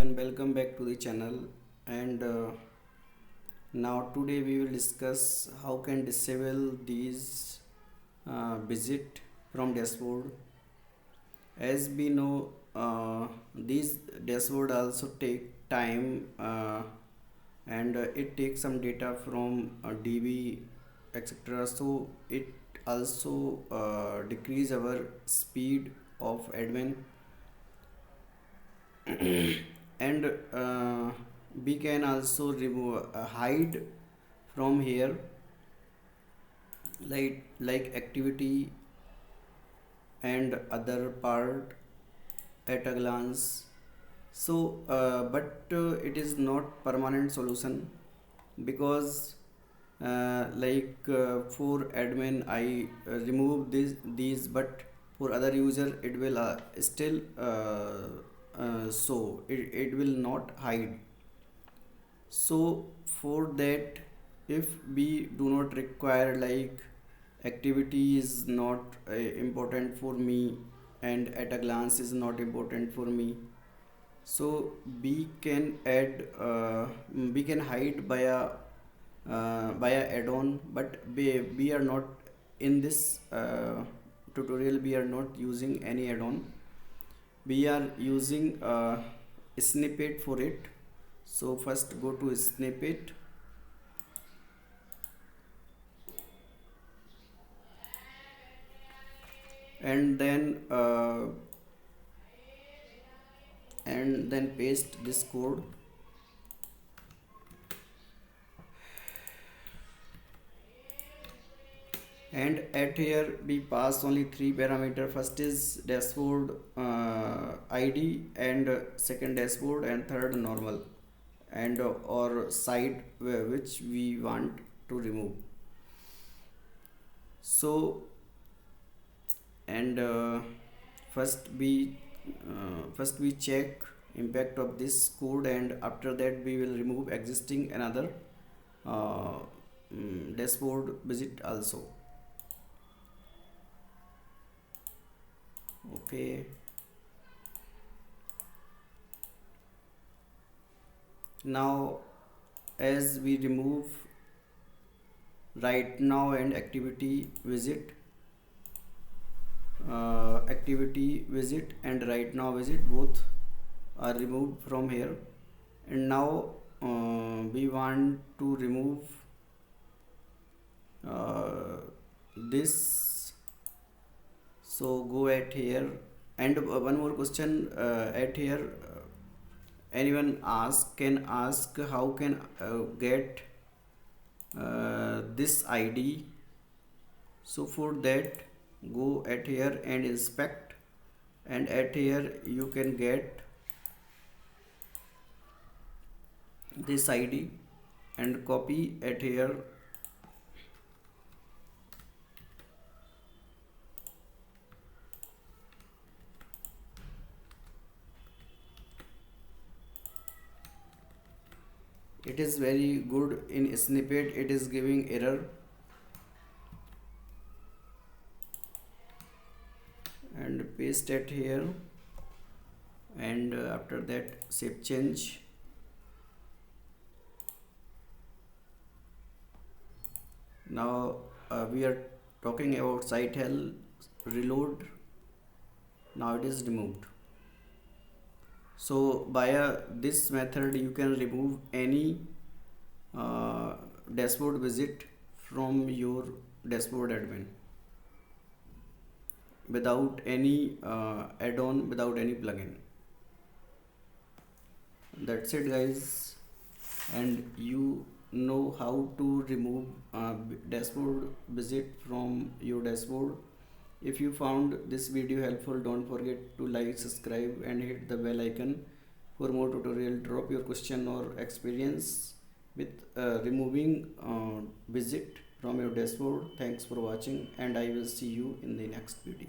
everyone, welcome back to the channel. And now today we will discuss how can disable these widget from dashboard. As we know, these dashboard also take time and it takes some data from DB, etc. So it also decrease our speed of admin. And we can also remove hide from here, like activity and other part at a glance. So but it is not permanent solution, because for admin I remove these, but for other user it will still so it will not hide. So for that, if we do not require, like activity is not important for me and at a glance is not important for me, so we can add we can hide via add-on. But we are not in this tutorial, we are not using any add-on, we are using a snippet for it. So first go to snippet, and then paste this code, and at here we pass only three parameter. First is dashboard ID, and second dashboard, and third normal, and or site which we want to remove. So and first we check impact of this code, and after that we will remove existing another dashboard widget also. Okay, now as we remove right now and activity widget and right now widget both are removed from here, and now we want to remove this. So go at here, and one more question at here, anyone can ask how can get this ID. So for that, go at here and inspect, and at here you can get this ID and copy at here. It is very good in snippet, it is giving error, and paste it here, and after that save change. Now we are talking about site health, reload. Now it is removed. So via this method you can remove any dashboard widget from your dashboard admin without any add-on, without any plugin. That's it guys, and you know how to remove dashboard widget from your dashboard. If you found this video helpful, don't forget to like, subscribe, and hit the bell icon for more tutorial. Drop your question or experience with removing widget from your dashboard. Thanks for watching, and I will see you in the next video.